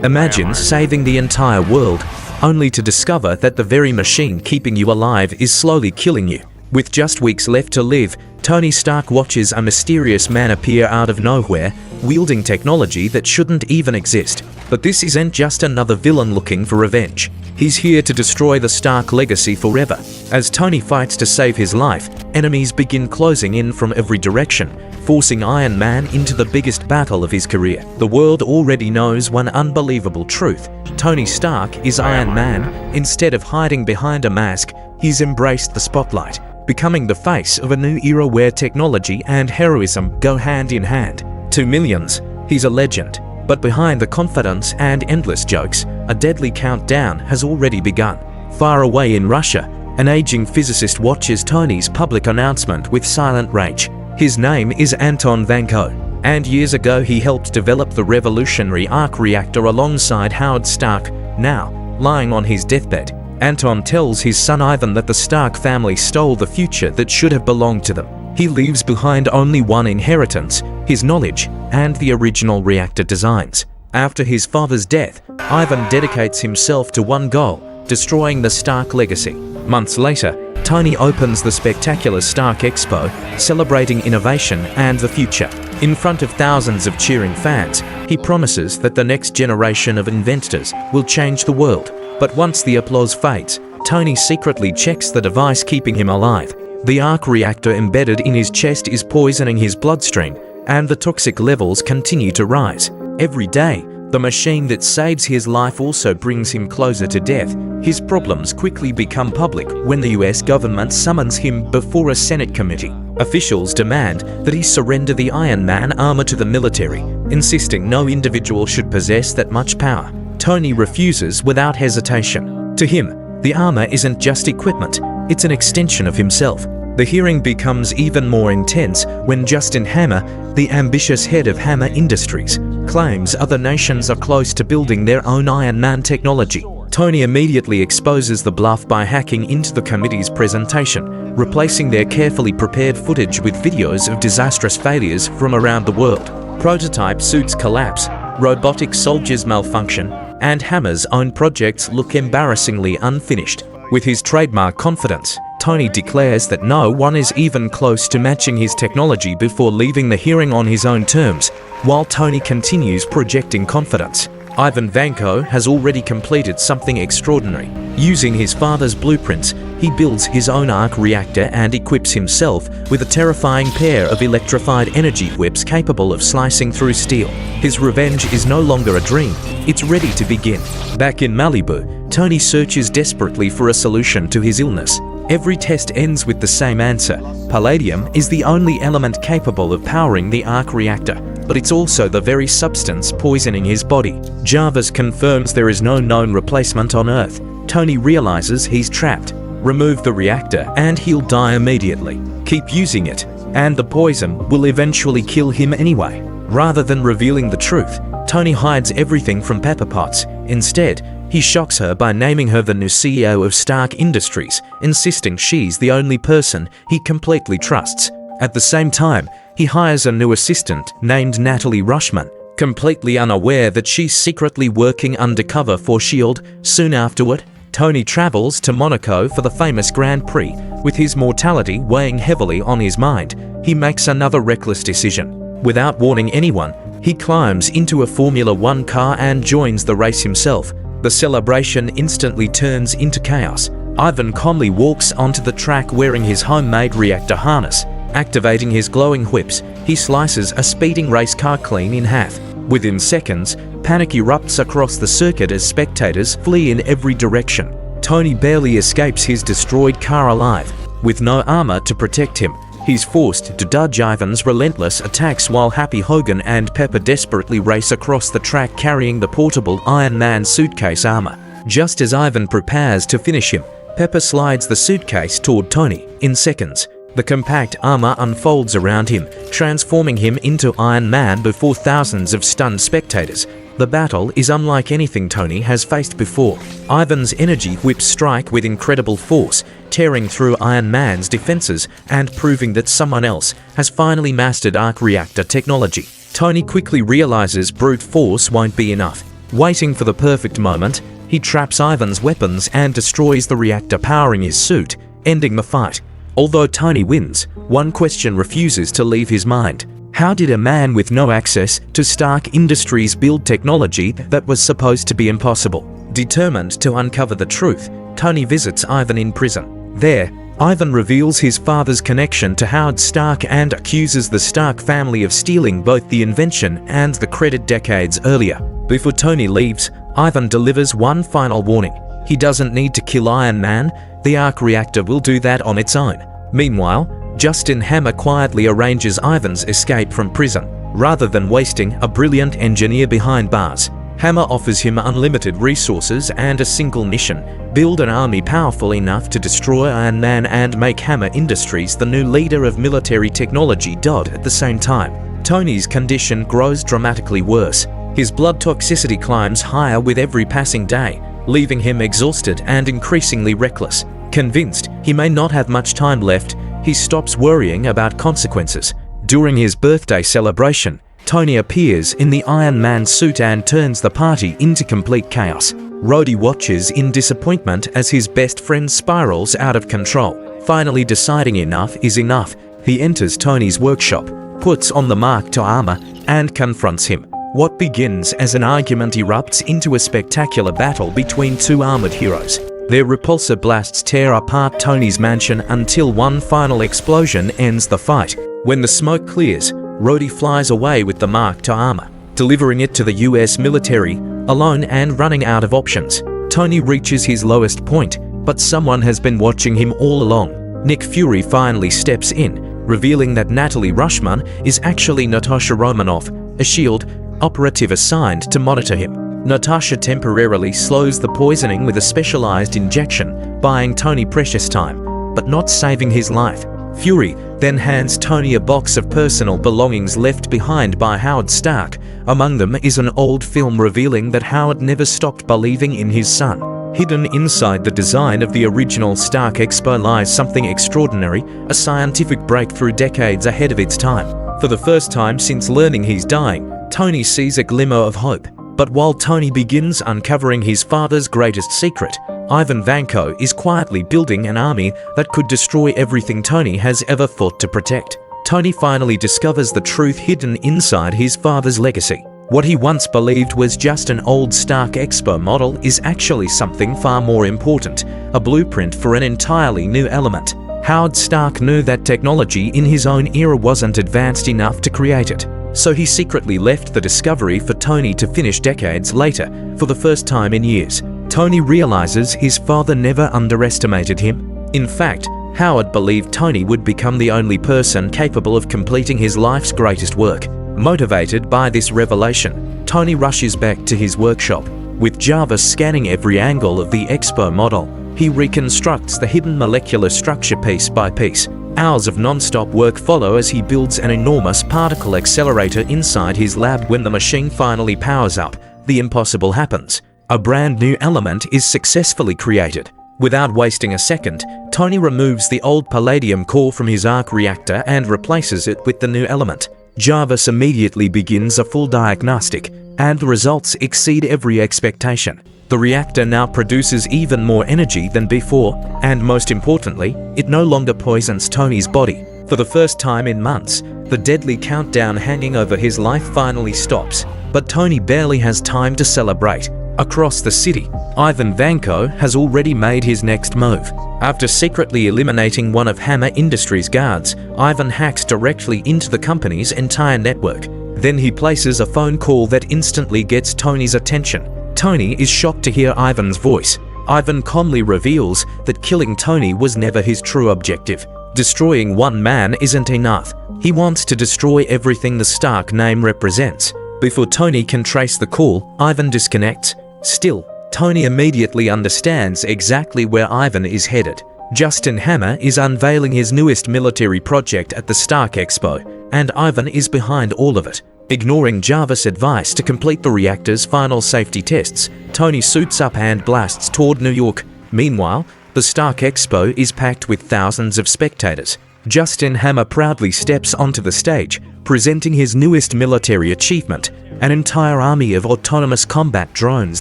Imagine saving the entire world, only to discover that the very machine keeping you alive is slowly killing you. With just weeks left to live, Tony Stark watches a mysterious man appear out of nowhere, wielding technology that shouldn't even exist. But this isn't just another villain looking for revenge. He's here to destroy the Stark legacy forever. As Tony fights to save his life, enemies begin closing in from every direction, forcing Iron Man into the biggest battle of his career. The world already knows one unbelievable truth. Tony Stark is Iron Man. Instead of hiding behind a mask, he's embraced the spotlight, becoming the face of a new era where technology and heroism go hand in hand. To millions, he's a legend. But behind the confidence and endless jokes, a deadly countdown has already begun. Far away in Russia, an aging physicist watches Tony's public announcement with silent rage. His name is Anton Vanko, and years ago he helped develop the revolutionary arc reactor alongside Howard Stark. Now, lying on his deathbed, Anton tells his son Ivan that the Stark family stole the future that should have belonged to them. He leaves behind only one inheritance: his knowledge and the original reactor designs. After his father's death, Ivan dedicates himself to one goal: destroying the Stark legacy. Months later, Tony opens the spectacular Stark Expo, celebrating innovation and the future. In front of thousands of cheering fans, he promises that the next generation of inventors will change the world. But once the applause fades, Tony secretly checks the device keeping him alive. The arc reactor embedded in his chest is poisoning his bloodstream, and the toxic levels continue to rise. Every day, the machine that saves his life also brings him closer to death. His problems quickly become public when the US government summons him before a Senate committee. Officials demand that he surrender the Iron Man armor to the military, insisting no individual should possess that much power. Tony refuses without hesitation. To him, the armor isn't just equipment, it's an extension of himself. The hearing becomes even more intense when Justin Hammer, the ambitious head of Hammer Industries, claims other nations are close to building their own Iron Man technology. Tony immediately exposes the bluff by hacking into the committee's presentation, replacing their carefully prepared footage with videos of disastrous failures from around the world. Prototype suits collapse, robotic soldiers malfunction, and Hammer's own projects look embarrassingly unfinished. With his trademark confidence, Tony declares that no one is even close to matching his technology before leaving the hearing on his own terms, while Tony continues projecting confidence. Ivan Vanko has already completed something extraordinary. Using his father's blueprints, he builds his own arc reactor and equips himself with a terrifying pair of electrified energy whips capable of slicing through steel. His revenge is no longer a dream, it's ready to begin. Back in Malibu, Tony searches desperately for a solution to his illness. Every test ends with the same answer: palladium is the only element capable of powering the arc reactor, but it's also the very substance poisoning his body. Jarvis confirms there is no known replacement on Earth. Tony realizes he's trapped. Remove the reactor and he'll die immediately. Keep using it, and the poison will eventually kill him anyway. Rather than revealing the truth, Tony hides everything from Pepper Potts. Instead, he shocks her by naming her the new CEO of Stark Industries, insisting she's the only person he completely trusts. At the same time, he hires a new assistant named Natalie Rushman, completely unaware that she's secretly working undercover for S.H.I.E.L.D. Soon afterward, Tony travels to Monaco for the famous Grand Prix. With his mortality weighing heavily on his mind, he makes another reckless decision. Without warning anyone, he climbs into a Formula One car and joins the race himself. The celebration instantly turns into chaos. Ivan calmly walks onto the track wearing his homemade reactor harness. Activating his glowing whips, he slices a speeding race car clean in half. Within seconds, panic erupts across the circuit as spectators flee in every direction. Tony barely escapes his destroyed car alive. With no armor to protect him, he's forced to dodge Ivan's relentless attacks while Happy Hogan and Pepper desperately race across the track carrying the portable Iron Man suitcase armor. Just as Ivan prepares to finish him, Pepper slides the suitcase toward Tony. In seconds, the compact armor unfolds around him, transforming him into Iron Man before thousands of stunned spectators. The battle is unlike anything Tony has faced before. Ivan's energy whips strike with incredible force, tearing through Iron Man's defenses and proving that someone else has finally mastered arc reactor technology. Tony quickly realizes brute force won't be enough. Waiting for the perfect moment, he traps Ivan's weapons and destroys the reactor powering his suit, ending the fight. Although Tony wins, one question refuses to leave his mind. How did a man with no access to Stark Industries build technology that was supposed to be impossible? Determined to uncover the truth, Tony visits Ivan in prison. There, Ivan reveals his father's connection to Howard Stark and accuses the Stark family of stealing both the invention and the credit decades earlier. Before Tony leaves, Ivan delivers one final warning. He doesn't need to kill Iron Man, the arc reactor will do that on its own. Meanwhile, Justin Hammer quietly arranges Ivan's escape from prison. Rather than wasting a brilliant engineer behind bars, Hammer offers him unlimited resources and a single mission: build an army powerful enough to destroy Iron Man and make Hammer Industries the new leader of military technology. At the same time, Tony's condition grows dramatically worse. His blood toxicity climbs higher with every passing day, leaving him exhausted and increasingly reckless. Convinced he may not have much time left, he stops worrying about consequences. During his birthday celebration, Tony appears in the Iron Man suit and turns the party into complete chaos. Rhodey watches in disappointment as his best friend spirals out of control. Finally deciding enough is enough, he enters Tony's workshop, puts on the Mark II armor, and confronts him. What begins as an argument erupts into a spectacular battle between two armored heroes. Their repulsor blasts tear apart Tony's mansion until one final explosion ends the fight. When the smoke clears, Rhodey flies away with the Mark II armor, delivering it to the US military, alone and running out of options. Tony reaches his lowest point, but someone has been watching him all along. Nick Fury finally steps in, revealing that Natalie Rushman is actually Natasha Romanoff, a SHIELD operative assigned to monitor him. Natasha temporarily slows the poisoning with a specialized injection, buying Tony precious time, but not saving his life. Fury then hands Tony a box of personal belongings left behind by Howard Stark. Among them is an old film revealing that Howard never stopped believing in his son. Hidden inside the design of the original Stark Expo lies something extraordinary, a scientific breakthrough decades ahead of its time. For the first time since learning he's dying, Tony sees a glimmer of hope. But while Tony begins uncovering his father's greatest secret, Ivan Vanko is quietly building an army that could destroy everything Tony has ever fought to protect. Tony finally discovers the truth hidden inside his father's legacy. What he once believed was just an old Stark Expo model is actually something far more important, a blueprint for an entirely new element. Howard Stark knew that technology in his own era wasn't advanced enough to create it. So he secretly left the discovery for Tony to finish decades later. For the first time in years, Tony realizes his father never underestimated him. In fact, Howard believed Tony would become the only person capable of completing his life's greatest work. Motivated by this revelation, Tony rushes back to his workshop. With Jarvis scanning every angle of the Expo model, he reconstructs the hidden molecular structure piece by piece. Hours of non-stop work follow as he builds an enormous particle accelerator inside his lab. When the machine finally powers up, the impossible happens. A brand new element is successfully created. Without wasting a second, Tony removes the old palladium core from his arc reactor and replaces it with the new element. Jarvis immediately begins a full diagnostic, and the results exceed every expectation. The reactor now produces even more energy than before, and most importantly, it no longer poisons Tony's body. For the first time in months, the deadly countdown hanging over his life finally stops, but Tony barely has time to celebrate. Across the city, Ivan Vanko has already made his next move. After secretly eliminating one of Hammer Industries' guards, Ivan hacks directly into the company's entire network. Then he places a phone call that instantly gets Tony's attention. Tony is shocked to hear Ivan's voice. Ivan calmly reveals that killing Tony was never his true objective. Destroying one man isn't enough. He wants to destroy everything the Stark name represents. Before Tony can trace the call, Ivan disconnects. Still, Tony immediately understands exactly where Ivan is headed. Justin Hammer is unveiling his newest military project at the Stark Expo, and Ivan is behind all of it. Ignoring Jarvis' advice to complete the reactor's final safety tests, Tony suits up and blasts toward New York. Meanwhile, the Stark Expo is packed with thousands of spectators. Justin Hammer proudly steps onto the stage, presenting his newest military achievement, an entire army of autonomous combat drones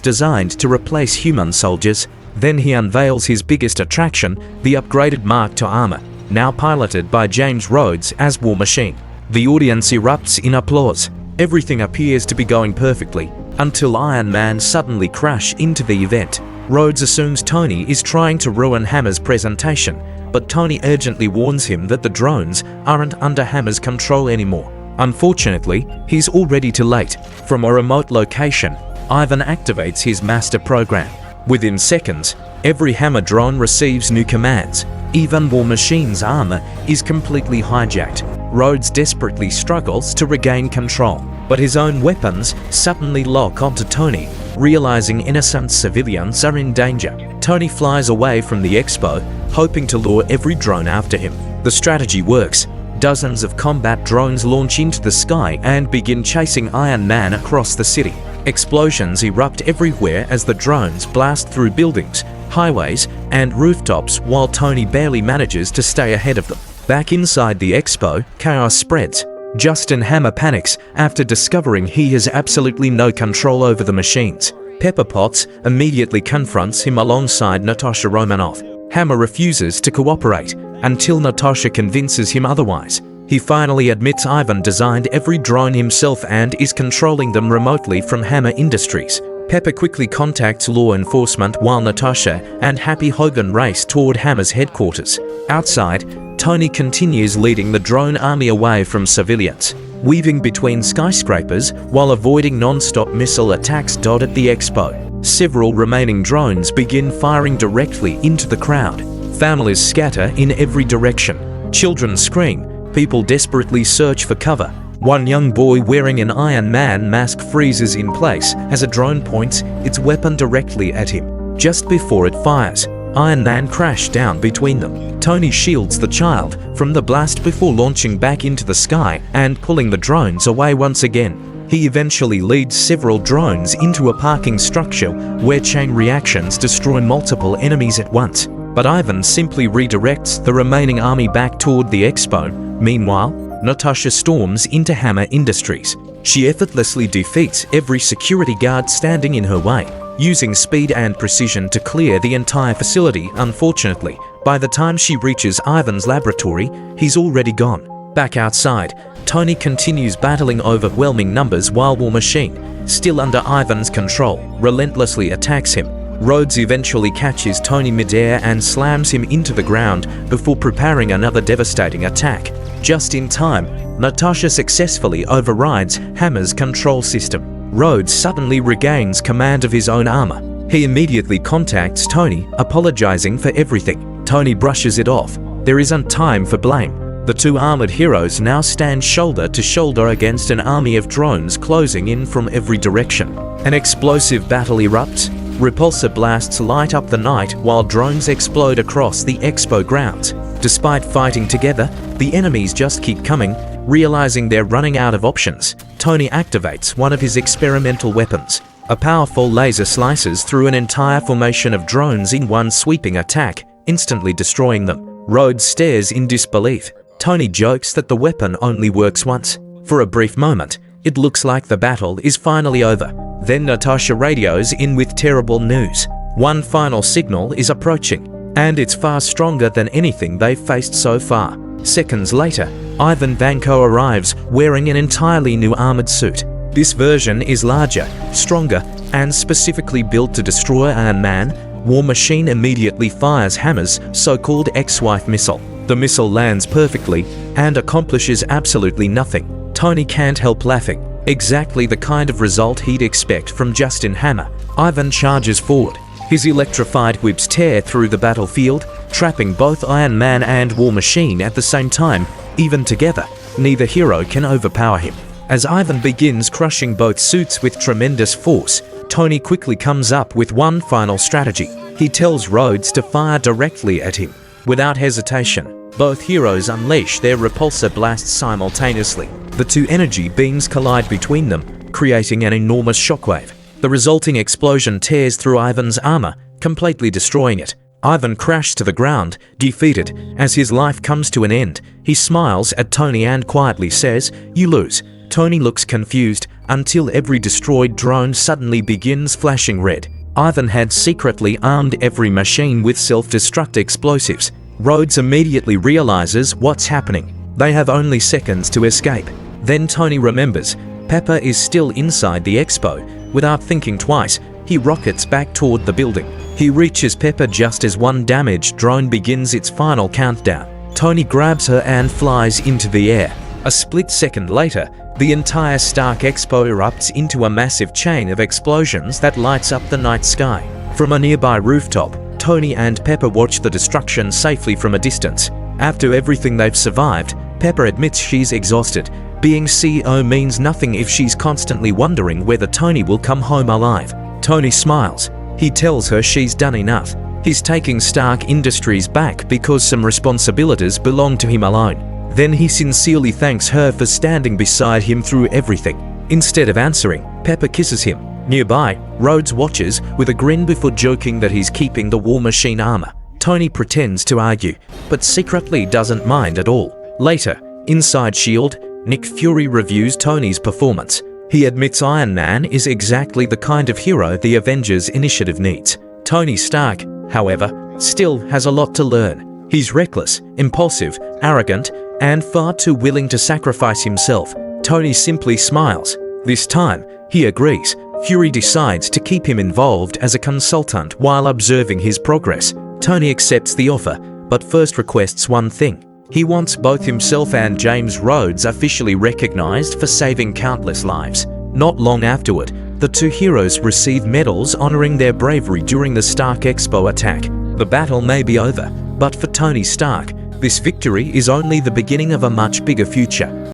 designed to replace human soldiers. Then he unveils his biggest attraction, the upgraded Mark II armor, now piloted by James Rhodes as War Machine. The audience erupts in applause. Everything appears to be going perfectly, until Iron Man suddenly crashes into the event. Rhodes assumes Tony is trying to ruin Hammer's presentation, but Tony urgently warns him that the drones aren't under Hammer's control anymore. Unfortunately, he's already too late. From a remote location, Ivan activates his master program. Within seconds, every Hammer drone receives new commands. Even War Machine's armor is completely hijacked. Rhodes desperately struggles to regain control, but his own weapons suddenly lock onto Tony. Realizing innocent civilians are in danger, Tony flies away from the expo, hoping to lure every drone after him. The strategy works. Dozens of combat drones launch into the sky and begin chasing Iron Man across the city. Explosions erupt everywhere as the drones blast through buildings, highways, and rooftops while Tony barely manages to stay ahead of them. Back inside the expo, chaos spreads. Justin Hammer panics after discovering he has absolutely no control over the machines. Pepper Potts immediately confronts him alongside Natasha Romanoff. Hammer refuses to cooperate until Natasha convinces him otherwise. He finally admits Ivan designed every drone himself and is controlling them remotely from Hammer Industries. Pepper quickly contacts law enforcement while Natasha and Happy Hogan race toward Hammer's headquarters. Outside, Tony continues leading the drone army away from civilians, weaving between skyscrapers while avoiding non-stop missile attacks at the expo. Several remaining drones begin firing directly into the crowd. Families scatter in every direction. Children scream. People desperately search for cover. One young boy wearing an Iron Man mask freezes in place as a drone points its weapon directly at him. Just before it fires, Iron Man crashes down between them. Tony shields the child from the blast before launching back into the sky and pulling the drones away once again. He eventually leads several drones into a parking structure where chain reactions destroy multiple enemies at once. But Ivan simply redirects the remaining army back toward the expo. Meanwhile, Natasha storms into Hammer Industries. She effortlessly defeats every security guard standing in her way, using speed and precision to clear the entire facility. Unfortunately, by the time she reaches Ivan's laboratory, he's already gone. Back outside, Tony continues battling overwhelming numbers while War Machine, still under Ivan's control, relentlessly attacks him. Rhodes eventually catches Tony midair and slams him into the ground before preparing another devastating attack. Just in time, Natasha successfully overrides Hammer's control system. Rhodes suddenly regains command of his own armor. He immediately contacts Tony, apologizing for everything. Tony brushes it off. There isn't time for blame. The two armored heroes now stand shoulder to shoulder against an army of drones closing in from every direction. An explosive battle erupts. Repulsor blasts light up the night while drones explode across the expo grounds. Despite fighting together, the enemies just keep coming. Realizing they're running out of options, Tony activates one of his experimental weapons. A powerful laser slices through an entire formation of drones in one sweeping attack, instantly destroying them. Rhodes stares in disbelief. Tony jokes that the weapon only works once. For a brief moment, it looks like the battle is finally over. Then Natasha radios in with terrible news. One final signal is approaching, and it's far stronger than anything they've faced so far. Seconds later, Ivan Vanko arrives wearing an entirely new armored suit. This version is larger, stronger, and specifically built to destroy Iron Man. War Machine immediately fires Hammer's so-called ex-wife missile. The missile lands perfectly and accomplishes absolutely nothing. Tony can't help laughing. Exactly the kind of result he'd expect from Justin Hammer. Ivan charges forward. His electrified whips tear through the battlefield, trapping both Iron Man and War Machine at the same time. Even together, neither hero can overpower him. As Ivan begins crushing both suits with tremendous force, Tony quickly comes up with one final strategy. He tells Rhodes to fire directly at him. Without hesitation, both heroes unleash their repulsor blasts simultaneously. The two energy beams collide between them, creating an enormous shockwave. The resulting explosion tears through Ivan's armor, completely destroying it. Ivan crashed to the ground, defeated. As his life comes to an end, he smiles at Tony and quietly says, "You lose." Tony looks confused until every destroyed drone suddenly begins flashing red. Ivan had secretly armed every machine with self-destruct explosives. Rhodes immediately realizes what's happening. They have only seconds to escape. Then Tony remembers Pepper is still inside the expo. Without thinking twice, he rockets back toward the building. He reaches Pepper just as one damaged drone begins its final countdown. Tony grabs her and flies into the air. A split second later, the entire Stark Expo erupts into a massive chain of explosions that lights up the night sky. From a nearby rooftop, Tony and Pepper watch the destruction safely from a distance. After everything they've survived, Pepper admits she's exhausted. Being CEO means nothing if she's constantly wondering whether Tony will come home alive. Tony smiles. He tells her she's done enough. He's taking Stark Industries back because some responsibilities belong to him alone. Then he sincerely thanks her for standing beside him through everything. Instead of answering, Pepper kisses him. Nearby, Rhodes watches with a grin before joking that he's keeping the War Machine armor. Tony pretends to argue, but secretly doesn't mind at all. Later, inside S.H.I.E.L.D., Nick Fury reviews Tony's performance. He admits Iron Man is exactly the kind of hero the Avengers Initiative needs. Tony Stark, however, still has a lot to learn. He's reckless, impulsive, arrogant, and far too willing to sacrifice himself. Tony simply smiles. This time, he agrees. Fury decides to keep him involved as a consultant while observing his progress. Tony accepts the offer, but first requests one thing. He wants both himself and James Rhodes officially recognized for saving countless lives. Not long afterward, the two heroes receive medals honoring their bravery during the Stark Expo attack. The battle may be over, but for Tony Stark, this victory is only the beginning of a much bigger future.